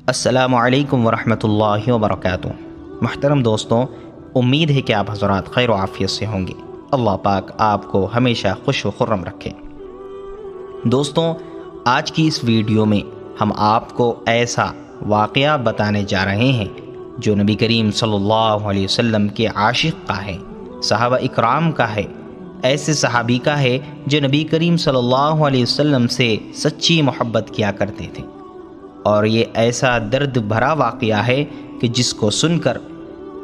السلام علیکم ورحمۃ اللہ وبرکاتہ۔ محترم دوستوں، امید ہے کہ آپ حضرات خیر و عافیت سے ہوں گے۔ اللہ پاک آپ کو ہمیشہ خوش و خرم رکھے۔ دوستوں، آج کی اس ویڈیو میں ہم آپ کو ایسا واقعہ بتانے جا رہے ہیں جو نبی کریم صلی اللہ علیہ وسلم کے عاشق کا ہے، صحابہ اکرام کا ہے، ایسے صحابی کا ہے جو نبی کریم صلی اللہ علیہ وسلم سے سچی محبت کیا کرتے تھے، اور یہ ایسا درد بھرا واقعہ ہے کہ جس کو سن کر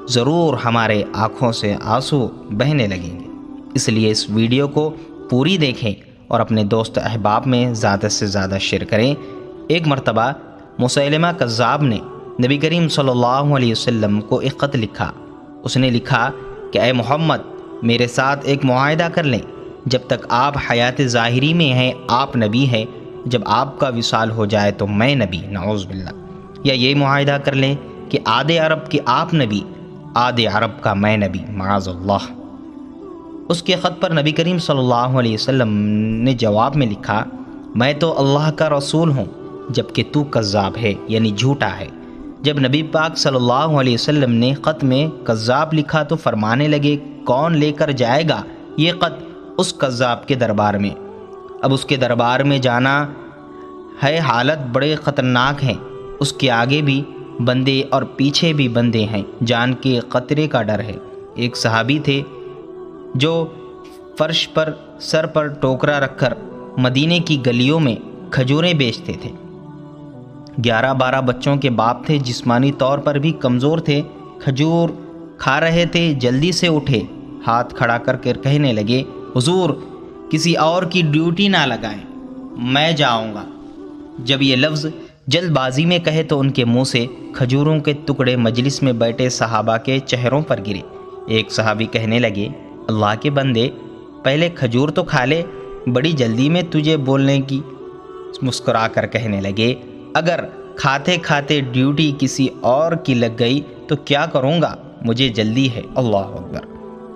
ضرور ہمارے آنکھوں سے آنسو بہنے لگیں گے۔ اس لیے اس ویڈیو کو پوری دیکھیں اور اپنے دوست احباب میں زیادہ سے زیادہ شیئر کریں۔ ایک مرتبہ مسیلمہ کذاب نے نبی کریم صلی اللہ علیہ وسلم کو ایک خط لکھا۔ اس نے لکھا کہ اے محمد، میرے ساتھ ایک معاہدہ کر لیں، جب تک آپ حیات ظاہری میں ہیں آپ نبی ہیں، جب آپ کا وصال ہو جائے تو میں نبی، نعوذ باللہ۔ یا یہ معاہدہ کر لیں کہ آدھے عرب کے آپ نبی، آدھے عرب کا میں نبی، معاذ اللہ۔ اس کے خط پر نبی کریم صلی اللہ علیہ وسلم نے جواب میں لکھا، میں تو اللہ کا رسول ہوں جبکہ تو کذاب ہے، یعنی جھوٹا ہے۔ جب نبی پاک صلی اللہ علیہ وسلم نے خط میں کذاب لکھا تو فرمانے لگے، کون لے کر جائے گا یہ خط اس کذاب کے دربار میں؟ اب اس کے دربار میں جانا ہے، حالت بڑے خطرناک ہیں، اس کے آگے بھی بندے اور پیچھے بھی بندے ہیں، جان کے خطرے کا ڈر ہے۔ ایک صحابی تھے جو فرش پر سر پر ٹوکرا رکھ کر مدینے کی گلیوں میں کھجوریں بیچتے تھے۔ 11-12 بچوں کے باپ تھے، جسمانی طور پر بھی کمزور تھے، کھجور کھا رہے تھے، جلدی سے اٹھے، ہاتھ کھڑا کر کے کہنے لگے، حضور کسی اور کی ڈیوٹی نہ لگائیں، میں جاؤں گا۔ جب یہ لفظ جلد بازی میں کہے تو ان کے منہ سے کھجوروں کے ٹکڑے مجلس میں بیٹھے صحابہ کے چہروں پر گرے۔ ایک صحابی کہنے لگے، اللہ کے بندے، پہلے کھجور تو کھا لے، بڑی جلدی میں تجھے بولنے کی۔ مسکرا کر کہنے لگے، اگر کھاتے کھاتے ڈیوٹی کسی اور کی لگ گئی تو کیا کروں گا، مجھے جلدی ہے۔ اللہ اکبر۔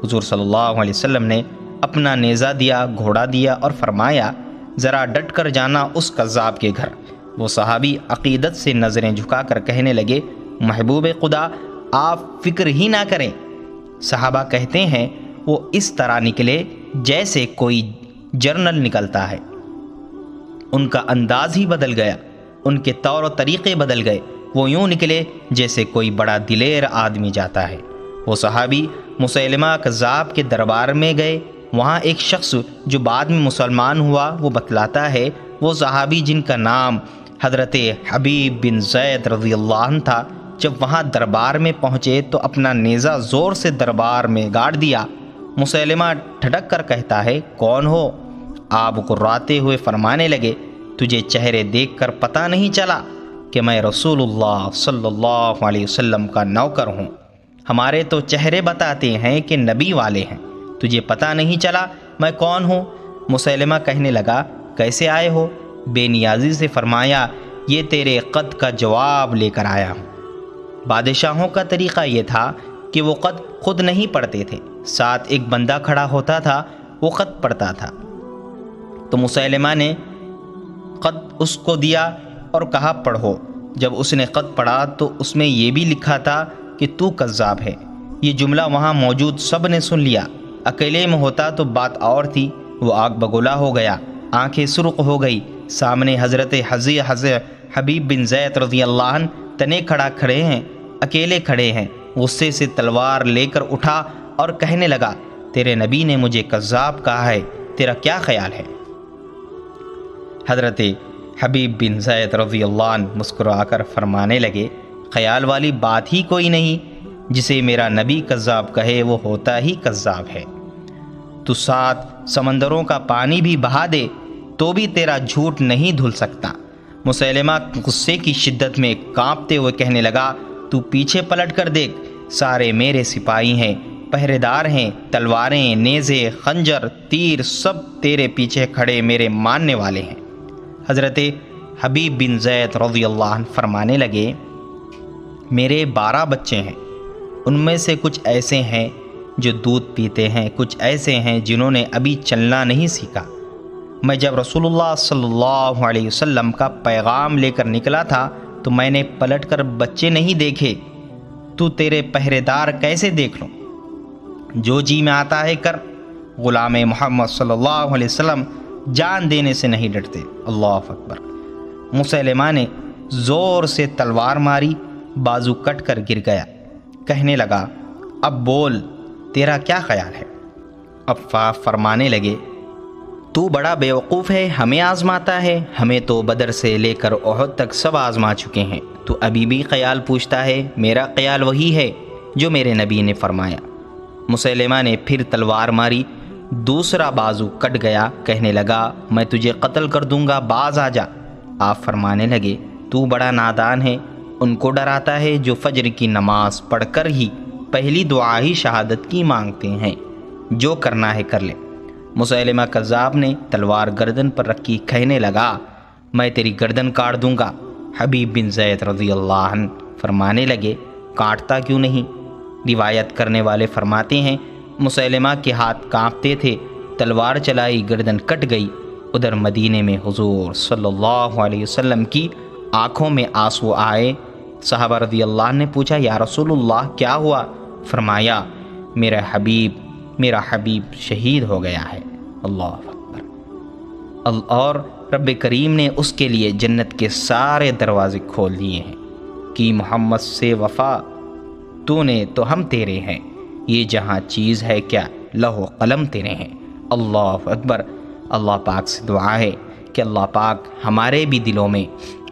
حضور صلی اللہ علیہ وسلم نے اپنا نیزہ دیا، گھوڑا دیا اور فرمایا، ذرا ڈٹ کر جانا اس کذاب کے گھر۔ وہ صحابی عقیدت سے نظریں جھکا کر کہنے لگے، محبوب خدا آپ فکر ہی نہ کریں۔ صحابہ کہتے ہیں وہ اس طرح نکلے جیسے کوئی جرنل نکلتا ہے، ان کا انداز ہی بدل گیا، ان کے طور و طریقے بدل گئے، وہ یوں نکلے جیسے کوئی بڑا دلیر آدمی جاتا ہے۔ وہ صحابی مسیلمہ کذاب کے دربار میں گئے، وہاں ایک شخص جو بعد میں مسلمان ہوا وہ بتلاتا ہے، وہ صحابی جن کا نام حضرت حبیب بن زید رضی اللہ عنہ تھا، جب وہاں دربار میں پہنچے تو اپنا نیزہ زور سے دربار میں گاڑ دیا۔ مسیلمہ ٹھٹک کر کہتا ہے، کون ہو؟ آپ قراتے ہوئے فرمانے لگے، تجھے چہرے دیکھ کر پتہ نہیں چلا کہ میں رسول اللہ صلی اللہ علیہ وسلم کا نوکر ہوں؟ ہمارے تو چہرے بتاتے ہیں کہ نبی والے ہیں، تجھے پتہ نہیں چلا میں کون ہوں؟ مسیلمہ کہنے لگا، کیسے آئے ہو؟ بے نیازی سے فرمایا، یہ تیرے خط کا جواب لے کر آیا ہوں۔ بادشاہوں کا طریقہ یہ تھا کہ وہ خط خود نہیں پڑھتے تھے، ساتھ ایک بندہ کھڑا ہوتا تھا، وہ خط پڑھتا تھا۔ تو مسیلمہ نے خط اس کو دیا اور کہا، پڑھو۔ جب اس نے خط پڑھا تو اس میں یہ بھی لکھا تھا کہ تو کذاب ہے۔ یہ جملہ وہاں موجود سب نے سن لیا۔ اکیلے میں ہوتا تو بات اور تھی، وہ آگ بگولا ہو گیا، آنکھیں سرخ ہو گئی۔ سامنے حضرت حبیب بن زید رضی اللہ عنہ تنے کھڑے ہیں، اکیلے کھڑے ہیں۔ غصے سے تلوار لے کر اٹھا اور کہنے لگا، تیرے نبی نے مجھے کذاب کہا ہے، تیرا کیا خیال ہے؟ حضرت حبیب بن زید رضی اللہ عنہ مسکرا کر فرمانے لگے، خیال والی بات ہی کوئی نہیں، جسے میرا نبی کذاب کہے وہ ہوتا ہی کذاب ہے۔ تو 7 سمندروں کا پانی بھی بہا دے تو بھی تیرا جھوٹ نہیں دھل سکتا۔ مسیلمہ غصے کی شدت میں کانپتے ہوئے کہنے لگا، تو پیچھے پلٹ کر دیکھ، سارے میرے سپاہی ہیں، پہرے دار ہیں، تلواریں، نیزے، خنجر، تیر سب تیرے پیچھے کھڑے میرے ماننے والے ہیں۔ حضرت حبیب بن زید رضی اللہ عنہ فرمانے لگے، میرے 12 بچے ہیں، ان میں سے کچھ ایسے ہیں جو دودھ پیتے ہیں، کچھ ایسے ہیں جنہوں نے ابھی چلنا نہیں سیکھا۔ میں جب رسول اللہ صلی اللہ علیہ وسلم کا پیغام لے کر نکلا تھا تو میں نے پلٹ کر بچے نہیں دیکھے، تو تیرے پہرے دار کیسے دیکھ لوں؟ جو جی میں آتا ہے کر۔ غلام محمد صلی اللہ علیہ وسلم جان دینے سے نہیں ڈرتے۔ اللہ اکبر۔ مسیلمہ نے زور سے تلوار ماری، بازو کٹ کر گر گیا۔ کہنے لگا اب بول، تیرا کیا خیال ہے؟ عفاف فرمانے لگے تو بڑا بیوقوف ہے، ہمیں آزماتا ہے، ہمیں تو بدر سے لے کر احد تک سب آزما چکے ہیں، تو ابھی بھی خیال پوچھتا ہے؟ میرا خیال وہی ہے جو میرے نبی نے فرمایا۔ مسیلمہ نے پھر تلوار ماری، دوسرا بازو کٹ گیا۔ کہنے لگا میں تجھے قتل کر دوں گا، باز آ جا۔ آپ فرمانے لگے تو بڑا نادان ہے، ان کو ڈراتا ہے جو فجر کی نماز پڑھ کر ہی پہلی دعا ہی شہادت کی مانگتے ہیں، جو کرنا ہے کر لے۔ مسیلمہ کذاب نے تلوار گردن پر رکھی، کہنے لگا میں تیری گردن کاٹ دوں گا۔ حبیب بن زید رضی اللہ عنہ فرمانے لگے کاٹتا کیوں نہیں؟ روایت کرنے والے فرماتے ہیں مسیلمہ کے ہاتھ کانپتے تھے، تلوار چلائی، گردن کٹ گئی۔ ادھر مدینے میں حضور صلی اللہ علیہ وسلم کی آنکھوں میں آنسو آئے۔ صحابہ رضی اللہ عنہ نے پوچھا یا رسول اللہ کیا ہوا؟ فرمایا میرا حبیب شہید ہو گیا ہے۔ اللہ اکبر۔ اور رب کریم نے اس کے لیے جنت کے سارے دروازے کھول دیے ہیں کہ محمد سے وفا تو نے تو ہم تیرے ہیں، یہ جہاں چیز ہے کیا لوح و قلم تیرے ہیں۔ اللہ اکبر۔ اللہ پاک سے دعا ہے کہ اللہ پاک ہمارے بھی دلوں میں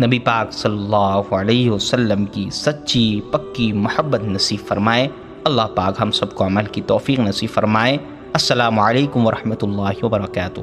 نبی پاک صلی اللہ علیہ وسلم کی سچی پکی محبت نصیب فرمائے۔ اللہ پاک ہم سب کو عمل کی توفیق نصیب فرمائے۔ السلام علیکم ورحمۃ اللہ وبرکاتہ۔